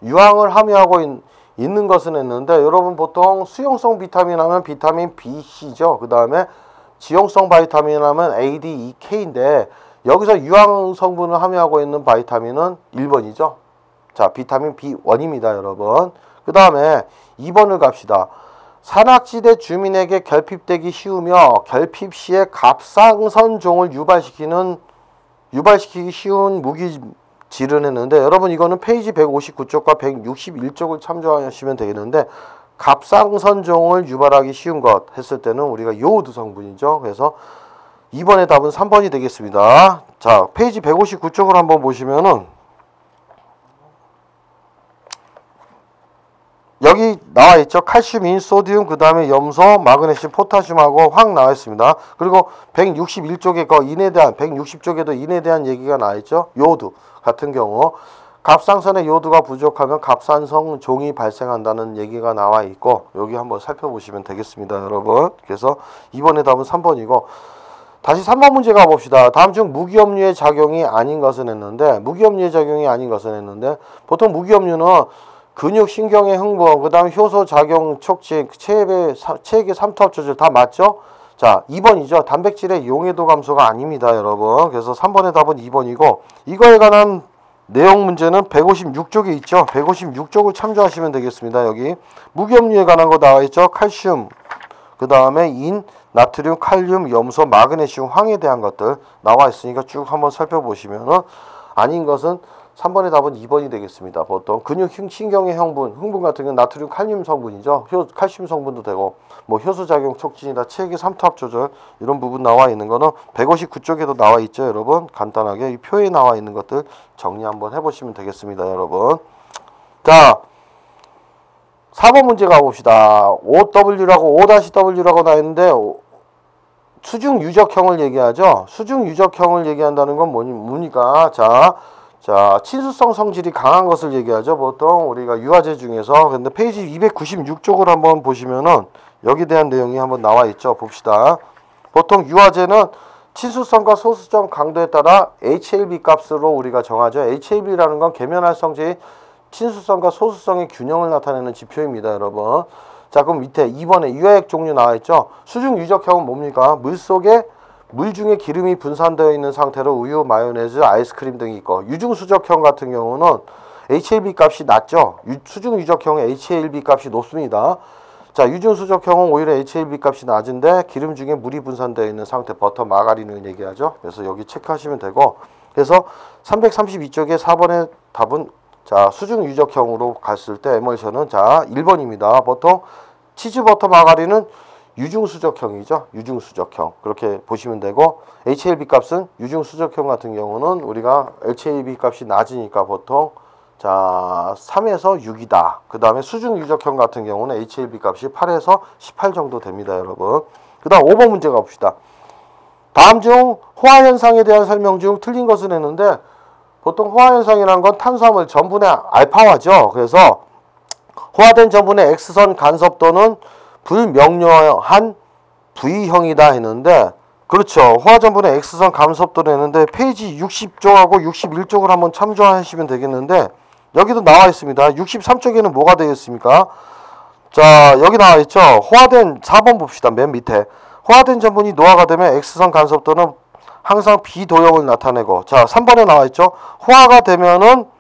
유황을 함유하고 있는 것은 했는데, 여러분 보통 수용성 비타민 하면 비타민 B, C죠. 그 다음에 지용성 바이타민 하면 A, D, E, K인데 여기서 유황 성분을 함유하고 있는 바이타민은 1번이죠. 자, 비타민 B1입니다, 여러분. 그 다음에 2번을 갑시다. 산악지대 주민에게 결핍되기 쉬우며 결핍 시에 갑상선종을 유발시키기 쉬운 무기질은 했는데, 여러분 이거는 페이지 159쪽과 161쪽을 참조하시면 되겠는데, 갑상선종을 유발하기 쉬운 것 했을 때는 우리가 요오드 성분이죠. 그래서 2번의 답은 3번이 되겠습니다. 자, 페이지 159쪽을 한번 보시면은 여기 나와 있죠. 칼슘, 인, 소디움, 그 다음에 염소, 마그네슘, 포타슘하고 황 나와 있습니다. 그리고 161쪽에 그 인에 대한 160쪽에도 인에 대한 얘기가 나와 있죠. 요오드 같은 경우 갑상선의 요오드가 부족하면 갑상선 종이 발생한다는 얘기가 나와 있고 여기 한번 살펴보시면 되겠습니다, 여러분. 그래서 2번의 답은 3번이고 다시 3번 문제 가봅시다. 다음 중 무기염류의 작용이 아닌 것은 했는데 보통 무기염류는 근육, 신경의 흥분, 그 다음 효소 작용, 촉진, 체액의 삼투압 조절 다 맞죠? 자, 2번이죠. 단백질의 용해도 감소가 아닙니다, 여러분. 그래서 3번의 답은 2번이고 이거에 관한 내용 문제는 156쪽에 있죠. 156쪽을 참조하시면 되겠습니다. 여기 무기염류에 관한 거 나와 있죠. 칼슘, 그 다음에 인, 나트륨, 칼륨, 염소, 마그네슘, 황에 대한 것들 나와 있으니까 쭉 한번 살펴보시면은 아닌 것은 3번의 답은 2번이 되겠습니다. 보통 근육, 신경의 흥분 같은 경우는 나트륨, 칼륨 성분이죠. 칼슘 성분도 되고 뭐 효소작용 촉진이다, 체액의 삼투압 조절 이런 부분 나와 있는 거는 159쪽에도 나와 있죠, 여러분. 간단하게 이 표에 나와 있는 것들 정리 한번 해보시면 되겠습니다, 여러분. 자, 4번 문제 가봅시다. OW라고 O-W라고 나와 있는데 수중 유적형을 얘기하죠. 수중 유적형을 얘기한다는 건 뭡니까? 자, 친수성 성질이 강한 것을 얘기하죠. 보통 우리가 유화제 중에서. 근데 페이지 296쪽을 한번 보시면은 여기 대한 내용이 한번 나와 있죠. 봅시다. 보통 유화제는 친수성과 소수성 강도에 따라 HLB 값으로 우리가 정하죠. HLB라는 건 계면활성제의 친수성과 소수성의 균형을 나타내는 지표입니다, 여러분. 자, 그럼 밑에 2번에 유화액 종류 나와 있죠. 수중 유적형은 뭡니까? 물 중에 기름이 분산되어 있는 상태로 우유, 마요네즈, 아이스크림 등이 있고 유중 수적형 같은 경우는 HLB 값이 낮죠. 수중 유적형은 HLB 값이 높습니다. 자, 유중 수적형은 오히려 HLB 값이 낮은데 기름 중에 물이 분산되어 있는 상태, 버터, 마가린을 얘기하죠. 그래서 여기 체크하시면 되고 그래서 332쪽에 4번의 답은 자, 수중 유적형으로 갔을 때 에멀션은 자, 1번입니다. 보통 치즈, 버터, 마가린은 유중수적형이죠. 유중수적형. 그렇게 보시면 되고 HLB 값은 유중수적형 같은 경우는 우리가 HLB 값이 낮으니까 보통 자 3에서 6이다. 그 다음에 수중유적형 같은 경우는 HLB 값이 8에서 18 정도 됩니다, 여러분. 그 다음 5번 문제 가봅시다. 다음 중 호화현상에 대한 설명 중 틀린 것은 했는데 보통 호화현상이라는 건 탄수화물 전분의 알파화죠. 그래서 호화된 전분의 X선 간섭도는 불명료한 V형이다 했는데 그렇죠. 호화전분의 X선 간섭도를 했는데 페이지 60쪽하고 61쪽을 한번 참조하시면 되겠는데 여기도 나와 있습니다. 63쪽에는 뭐가 되겠습니까? 자, 여기 나와 있죠. 호화된 4번 봅시다. 맨 밑에 호화된 전분이 노화가 되면 X선 간섭도는 항상 비도형을 나타내고 자 3번에 나와 있죠. 호화가 되면은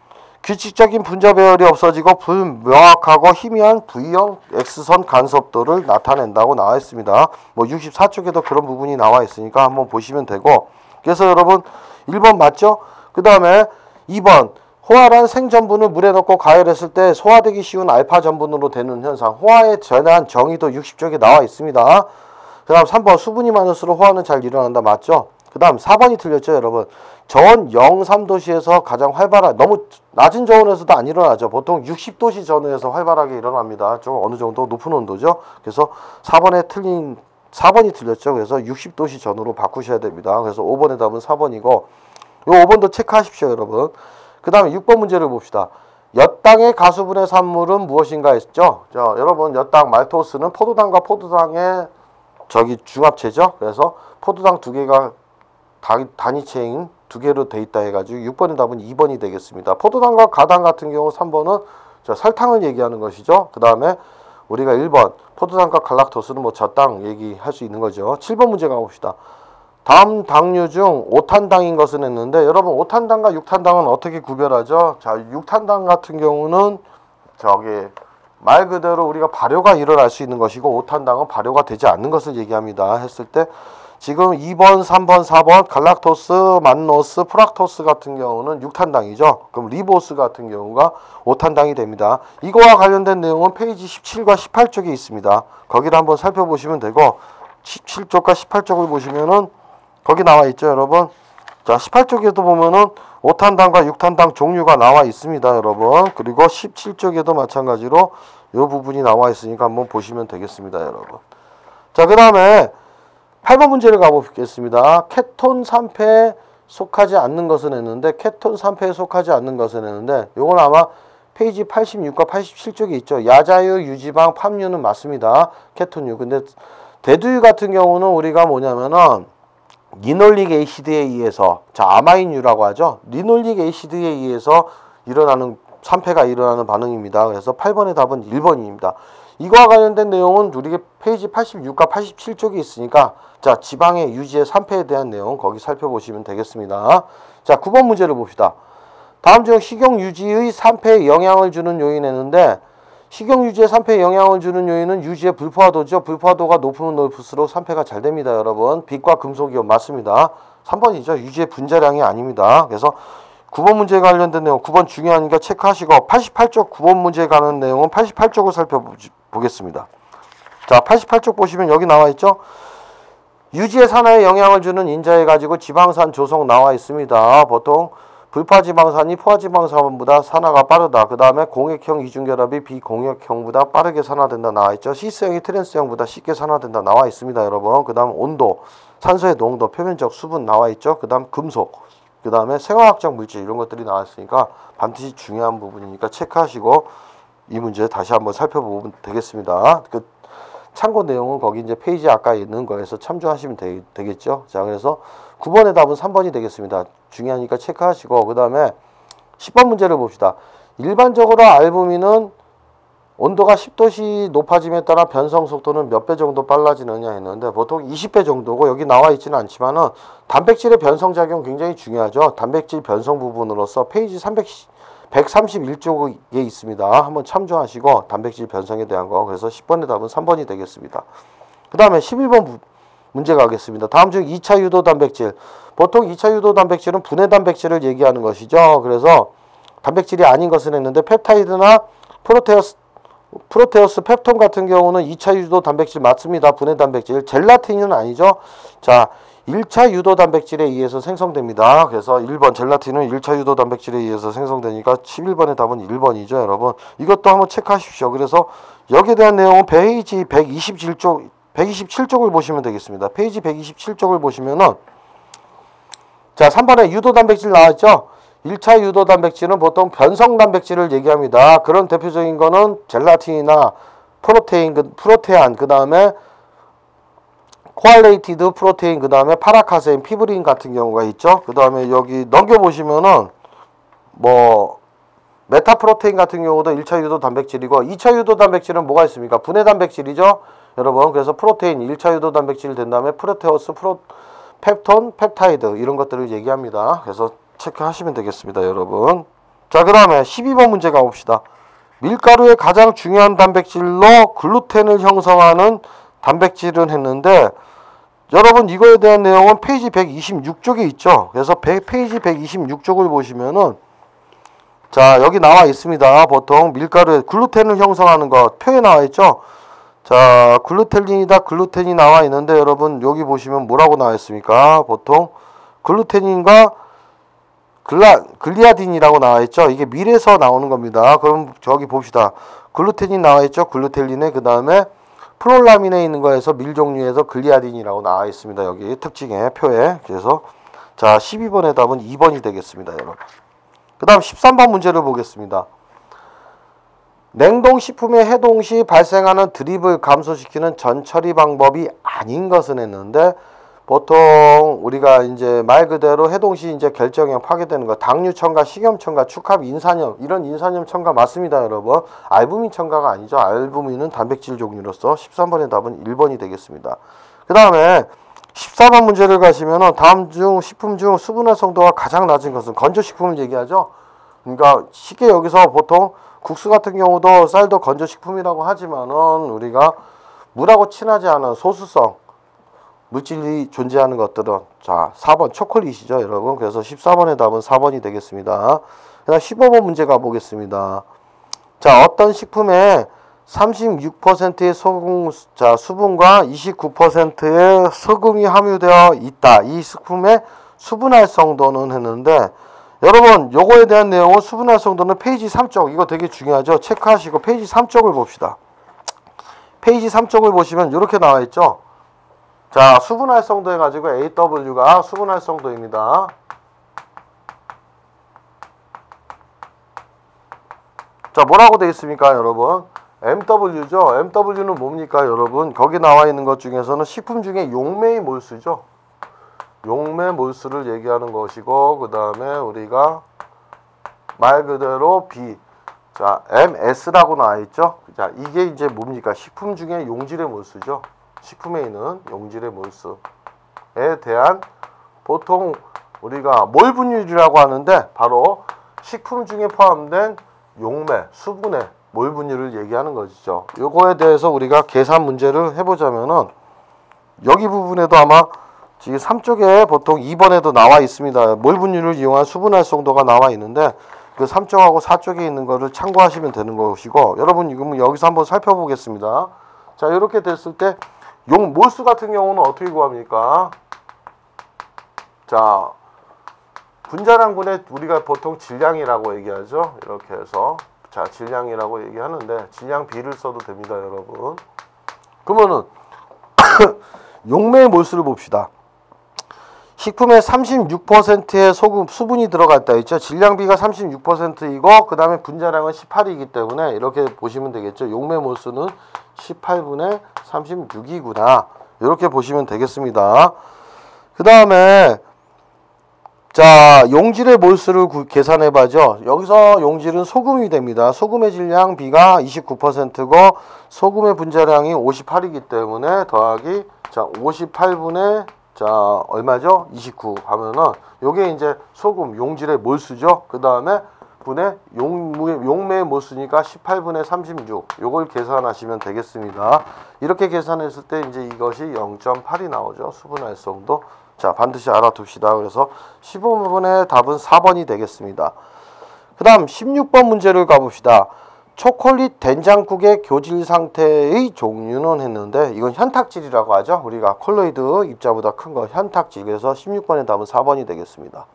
규칙적인 분자 배열이 없어지고 불명확하고 희미한 V형 X선 간섭도를 나타낸다고 나와 있습니다. 뭐 64쪽에도 그런 부분이 나와 있으니까 한번 보시면 되고 그래서 여러분 1번 맞죠? 그 다음에 2번 호화란 생전분을 물에 넣고 가열했을 때 소화되기 쉬운 알파 전분으로 되는 현상 호화에 대한 정의도 60쪽에 나와 있습니다. 그 다음 3번 수분이 많을수록 호화는 잘 일어난다 맞죠? 그 다음 4번이 틀렸죠, 여러분. 저온 0.3도씨에서 가장 활발한 너무 낮은 저온에서도 안 일어나죠. 보통 60도씨 전후에서 활발하게 일어납니다. 좀 어느 정도 높은 온도죠. 그래서 4번이 틀렸죠. 그래서 60도씨 전후로 바꾸셔야 됩니다. 그래서 5번의 답은 4번이고 요 5번도 체크하십시오, 여러분. 그 다음에 6번 문제를 봅시다. 엿당의 가수분해 산물은 무엇인가 했죠. 자, 여러분 엿당 말토스는 포도당과 포도당의 중합체죠. 그래서 포도당 두 개가 단위체인 두 개로 돼 있다 해가지고 6번의 답은 2번이 되겠습니다. 포도당과 가당 같은 경우 3번은 설탕을 얘기하는 것이죠. 그 다음에 우리가 1번 포도당과 갈락토스는 뭐 젖당 얘기할 수 있는 거죠. 7번 문제 가봅시다. 다음 당류 중 5탄당인 것은 했는데 여러분 5탄당과 6탄당은 어떻게 구별하죠? 자, 6탄당 같은 경우는 말 그대로 우리가 발효가 일어날 수 있는 것이고 5탄당은 발효가 되지 않는 것을 얘기합니다. 했을 때 지금 2번, 3번, 4번 갈락토스, 만노스, 프락토스 같은 경우는 6탄당이죠. 그럼 리보스 같은 경우가 5탄당이 됩니다. 이거와 관련된 내용은 페이지 17과 18쪽에 있습니다. 거기를 한번 살펴보시면 되고 17쪽과 18쪽을 보시면은 거기 나와 있죠, 여러분. 자, 18쪽에도 보면은 5탄당과 6탄당 종류가 나와 있습니다, 여러분. 그리고 17쪽에도 마찬가지로 이 부분이 나와 있으니까 한번 보시면 되겠습니다, 여러분. 자, 그 다음에 8번 문제를 가보겠습니다. 케톤 3패에 속하지 않는 것은 했는데, 케톤 3패에 속하지 않는 것은 했는데, 요건 아마 페이지 86과 87쪽에 있죠. 야자유, 유지방, 팜유는 맞습니다. 케톤유. 근데 대두유 같은 경우는 우리가 뭐냐면은 리놀릭 에이시드에 의해서, 자, 아마인유라고 하죠. 리놀릭 에이시드에 의해서 일어나는 3패가 일어나는 반응입니다. 그래서 8번의 답은 1번입니다. 이거와 관련된 내용은 우리가 페이지 86과 87쪽에 있으니까, 자, 지방의 유지의 3패에 대한 내용 거기 살펴보시면 되겠습니다. 자, 9번 문제를 봅시다. 다음 중 식용 유지의 3패에 영향을 주는 요인했는데, 식용 유지의 3패에 영향을 주는 요인은 유지의 불포화도죠. 불포화도가 높으면 높을수록 3패가 잘 됩니다, 여러분. 빛과 금속이요. 맞습니다. 3번이죠. 유지의 분자량이 아닙니다. 그래서 9번 문제에 관련된 내용, 9번 중요하니까 체크하시고, 88쪽 9번 문제에 관한 내용은 88쪽을 살펴보겠습니다. 자, 88쪽 보시면 여기 나와 있죠. 유지의 산화에 영향을 주는 인자해 가지고 지방산 조성 나와 있습니다. 보통 불포화지방산이 포화지방산보다 산화가 빠르다. 그 다음에 공액형 이중결합이 비공액형보다 빠르게 산화된다 나와 있죠. 시스형이 트랜스형보다 쉽게 산화된다 나와 있습니다, 여러분. 그 다음 온도, 산소의 농도, 표면적 수분 나와 있죠. 그 다음 금속, 그 다음에 생화학적 물질 이런 것들이 나왔으니까 반드시 중요한 부분이니까 체크하시고 이 문제 다시 한번 살펴보면 되겠습니다. 그 참고 내용은 거기 이제 페이지 아까 있는 거에서 참조하시면 되겠죠. 자, 그래서 9번의 답은 3번이 되겠습니다. 중요하니까 체크하시고, 그 다음에 10번 문제를 봅시다. 일반적으로 알부민은 온도가 10도씨 높아짐에 따라 변성 속도는 몇 배 정도 빨라지느냐 했는데, 보통 20배 정도고, 여기 나와 있지는 않지만은 단백질의 변성작용 굉장히 중요하죠. 단백질 변성 부분으로서 페이지 131쪽에 있습니다. 한번 참조하시고 단백질 변성에 대한 거. 그래서 10번의 답은 3번이 되겠습니다. 그 다음에 11번 문제 가겠습니다. 다음 중 2차 유도 단백질. 보통 2차 유도 단백질은 분해 단백질을 얘기하는 것이죠. 그래서 단백질이 아닌 것은 했는데 펩타이드나 프로테어스 펩톤 같은 경우는 2차 유도 단백질 맞습니다. 분해 단백질. 젤라틴은 아니죠. 자, 1차 유도 단백질에 의해서 생성됩니다. 그래서 1번 젤라틴은 1차 유도 단백질에 의해서 생성되니까 11번의 답은 1번이죠, 여러분. 이것도 한번 체크하십시오. 그래서 여기에 대한 내용은 페이지 127쪽을 보시면 되겠습니다. 페이지 127쪽을 보시면은, 자, 3번에 유도 단백질 나왔죠? 1차 유도 단백질은 보통 변성 단백질을 얘기합니다. 그런 대표적인 거는 젤라틴이나 프로테안, 그 다음에 코알레이티드 프로테인, 그 다음에 파라카세인, 피브린 같은 경우가 있죠. 그 다음에 여기 넘겨보시면은 메타프로테인 같은 경우도 1차 유도 단백질이고, 2차 유도 단백질은 뭐가 있습니까? 분해 단백질이죠, 여러분. 그래서 프로테인 1차 유도 단백질 된 다음에 프로테어스, 펩톤, 펩타이드 이런 것들을 얘기합니다. 그래서 체크하시면 되겠습니다, 여러분. 자, 그 다음에 12번 문제 가봅시다. 밀가루의 가장 중요한 단백질로 글루텐을 형성하는 단백질은 했는데, 여러분 이거에 대한 내용은 페이지 126쪽에 있죠. 그래서 페이지 126쪽을 보시면은, 자, 여기 나와 있습니다. 보통 밀가루에 글루텐을 형성하는 것 표에 나와 있죠. 자, 글루텔린이다, 글루텐이 나와 있는데, 여러분 여기 보시면 뭐라고 나와 있습니까? 보통 글루테닌과 글리아딘이라고 나와 있죠. 이게 밀에서 나오는 겁니다. 그럼 저기 봅시다. 글루텐이 나와 있죠. 글루텔린에 그 다음에 프롤라민에 있는 거에서 밀 종류에서 글리아딘이라고 나와 있습니다. 여기 특징에 표에. 그래서 자, 12번의 답은 2번이 되겠습니다, 여러분. 그 다음 13번 문제를 보겠습니다. 냉동식품의 해동 시 발생하는 드립을 감소시키는 전처리 방법이 아닌 것은 했는데, 보통 우리가 이제 말 그대로 해동 시 이제 결정형 파괴되는 거, 당류 첨가, 식염 첨가, 축합, 인산염, 이런 인산염 첨가 맞습니다, 여러분. 알부민 첨가가 아니죠. 알부민은 단백질 종류로서 13번의 답은 1번이 되겠습니다. 그 다음에 14번 문제를 가시면은 다음 중 식품 중 수분의 성도가 가장 낮은 것은, 건조식품을 얘기하죠. 그러니까 쉽게 여기서 보통 국수 같은 경우도 쌀도 건조식품이라고 하지만은 우리가 물하고 친하지 않은 소수성, 물질이 존재하는 것들은 자 4번 초콜릿이죠 여러분. 그래서 14번의 답은 4번이 되겠습니다. 그다음 15번 문제 가보겠습니다. 자 어떤 식품에 36%의 수분과 29%의 소금이 함유되어 있다. 이 식품의 수분 활성도는 했는데 여러분 요거에 대한 내용은 수분 활성도는 페이지 3쪽 이거 되게 중요하죠. 체크하시고 페이지 3쪽을 봅시다. 페이지 3쪽을 보시면 이렇게 나와 있죠. 자 수분 활성도 해가지고 AW가 수분 활성도입니다. 자 뭐라고 되어 있습니까 여러분? MW죠. MW는 뭡니까 여러분? 거기 나와 있는 것 중에서는 식품 중에 용매의 몰수죠. 용매 몰수를 얘기하는 것이고 그 다음에 우리가 말 그대로 B 자 MS라고 나와 있죠. 자 이게 이제 뭡니까? 식품 중에 용질의 몰수죠. 식품에 있는 용질의 몰수에 대한 보통 우리가 몰 분율이라고 하는데 바로 식품 중에 포함된 용매 수분의 몰 분율을 얘기하는 것이죠. 요거에 대해서 우리가 계산 문제를 해보자면은 여기 부분에도 아마 지금 3쪽에 보통 2번에도 나와 있습니다. 몰 분율을 이용한 수분 활성도가 나와 있는데 그 3쪽하고 4쪽에 있는 거를 참고하시면 되는 것이고 여러분 이거 여기서 한번 살펴보겠습니다. 자 이렇게 됐을 때 몰수 같은 경우는 어떻게 구합니까? 자 분자량분의 우리가 보통 질량이라고 얘기하죠. 이렇게 해서 자 질량이라고 얘기하는데 질량 B를 써도 됩니다 여러분. 그러면은 용매의 몰수를 봅시다. 식품에 36%의 수분이 들어갔다 했죠. 질량 B가 36%이고 그 다음에 분자량은 18이기 때문에 이렇게 보시면 되겠죠. 용매 몰수는 18분의 36이구나. 이렇게 보시면 되겠습니다. 그 다음에 자 용질의 몰수를 계산해봐죠. 여기서 용질은 소금이 됩니다. 소금의 질량 B가 29%고 소금의 분자량이 58이기 때문에 더하기 자 58분의 자 얼마죠? 29 하면은 요게 이제 소금 용질의 몰수죠. 그 다음에 분의 용매의 몰수니까 18분의 36 요걸 계산하시면 되겠습니다. 이렇게 계산했을 때 이제 이것이 0.8이 나오죠. 수분 활성도. 자 반드시 알아둡시다. 그래서 15번의 답은 4번이 되겠습니다. 그 다음 16번 문제를 가봅시다. 초콜릿 된장국의 교질 상태의 종류는 했는데 이건 현탁질이라고 하죠. 우리가 콜로이드 입자보다 큰 거 현탁질. 그래서 16번의 답은 4번이 되겠습니다.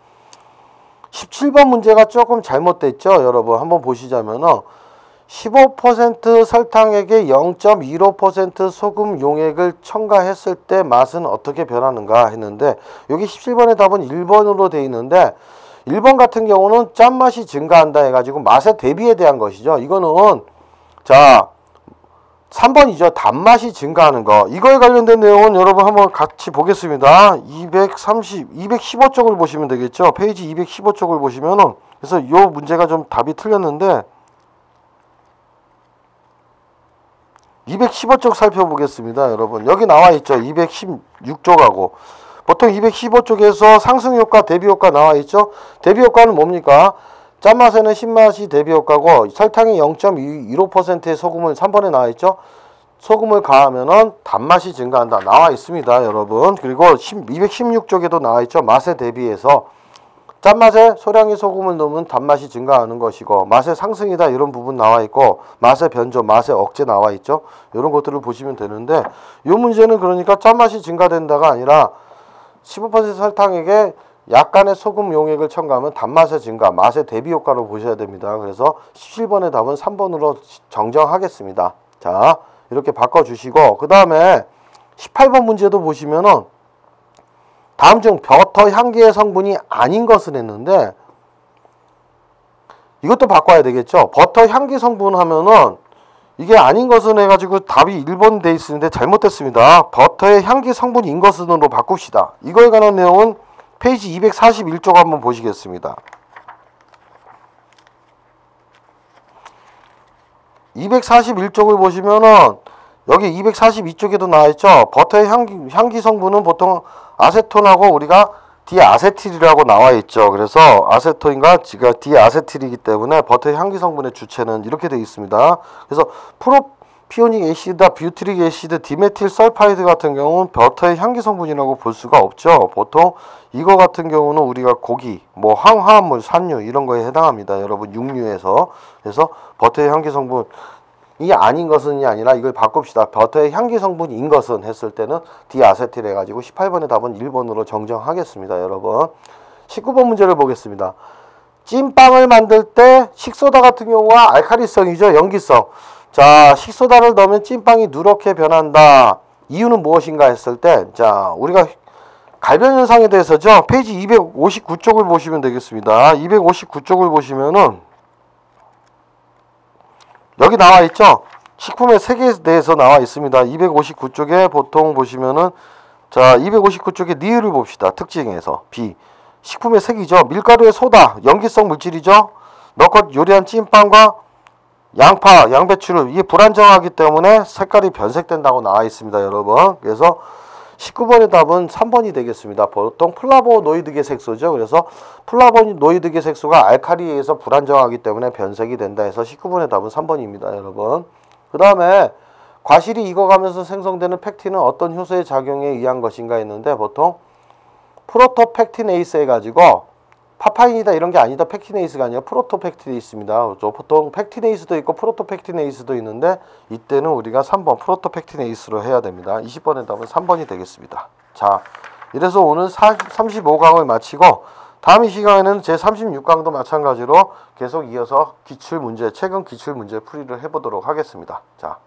17번 문제가 조금 잘못됐죠. 여러분 한번 보시자면은 15% 설탕액에 0.15% 소금 용액을 첨가했을 때 맛은 어떻게 변하는가 했는데 여기 17번의 답은 1번으로 되어 있는데 1번 같은 경우는 짠맛이 증가한다 해가지고 맛의 대비에 대한 것이죠. 이거는 자 3번이죠. 단맛이 증가하는 거. 이거에 관련된 내용은 여러분 한번 같이 보겠습니다. 215쪽을 보시면 되겠죠. 페이지 215쪽을 보시면은 그래서 이 문제가 좀 답이 틀렸는데 215쪽 살펴보겠습니다. 여러분 여기 나와 있죠. 216쪽하고 보통 215쪽에서 상승효과 대비효과 나와 있죠. 대비효과는 뭡니까? 짠맛에는 신맛이 대비효과고 설탕이 0.15%의 소금을 3번에 나와 있죠. 소금을 가하면은 단맛이 증가한다 나와 있습니다 여러분. 그리고 216쪽에도 나와 있죠. 맛에 대비해서 짠맛에 소량의 소금을 넣으면 단맛이 증가하는 것이고 맛의 상승이다 이런 부분 나와 있고 맛의 변조, 맛의 억제 나와 있죠. 이런 것들을 보시면 되는데 이 문제는 그러니까 짠맛이 증가된다가 아니라 15% 설탕액에 약간의 소금 용액을 첨가하면 단맛의 증가, 맛의 대비 효과로 보셔야 됩니다. 그래서 17번의 답은 3번으로 정정하겠습니다. 자 이렇게 바꿔주시고 그 다음에 18번 문제도 보시면은 다음 중 버터 향기의 성분이 아닌 것은 했는데 이것도 바꿔야 되겠죠. 버터 향기 성분 하면은 이게 아닌 것은 해가지고 답이 1번 돼 있는데 잘못됐습니다. 버터의 향기 성분인 것은으로 바꿉시다. 이거에 관한 내용은 페이지 241쪽 한번 보시겠습니다. 241쪽을 보시면은 여기 242쪽에도 나와있죠. 버터의 향기 성분은 보통 아세톤하고 우리가 디아세틸이라고 나와있죠. 그래서 아세톤인가 디아세틸이기 때문에 버터의 향기 성분의 주체는 이렇게 되어 있습니다. 그래서 피오닉 애시드다 뷰트릭 애시드, 디메틸 설파이드 같은 경우는 버터의 향기 성분이라고 볼 수가 없죠. 보통 이거 같은 경우는 우리가 고기, 뭐 황화합물, 산유 이런 거에 해당합니다. 여러분 육류에서. 그래서 버터의 향기 성분이 아닌 것은이 아니라 이걸 바꿉시다. 버터의 향기 성분인 것은 했을 때는 디아세틸 해가지고 18번의 답은 1번으로 정정하겠습니다. 여러분 19번 문제를 보겠습니다. 찐빵을 만들 때 식소다 같은 경우가 알칼리성이죠. 염기성. 자, 식소다를 넣으면 찐빵이 누렇게 변한다. 이유는 무엇인가 했을 때, 자, 우리가 갈변 현상에 대해서죠. 페이지 259쪽을 보시면 되겠습니다. 259쪽을 보시면은 여기 나와 있죠. 식품의 세계에 대해서 나와 있습니다. 259쪽에 보통 보시면은 자, 259쪽에 니을을 봅시다. 특징에서 B. 식품의 색이죠. 밀가루의 소다, 염기성 물질이죠. 넣고 요리한 찐빵과 양파, 양배추를 이게 불안정하기 때문에 색깔이 변색된다고 나와 있습니다, 여러분. 그래서 19번의 답은 3번이 되겠습니다. 보통 플라보노이드계 색소죠. 그래서 플라보노이드계 색소가 알칼리에 의해서 불안정하기 때문에 변색이 된다 해서 19번의 답은 3번입니다, 여러분. 그 다음에 과실이 익어가면서 생성되는 팩틴은 어떤 효소의 작용에 의한 것인가 했는데 보통 프로토팩티네이스 해가지고 파파인이다 이런 게 아니다. 팩티네이스가 아니라 프로토팩티네이스입니다. 보통 팩티네이스도 있고 프로토팩티네이스도 있는데 이때는 우리가 3번 프로토팩티네이스로 해야 됩니다. 20번의 답은 3번이 되겠습니다. 자, 이래서 오늘 35강을 마치고 다음 이 시간에는 제 36강도 마찬가지로 계속 이어서 기출문제, 최근 기출문제 풀이를 해보도록 하겠습니다. 자.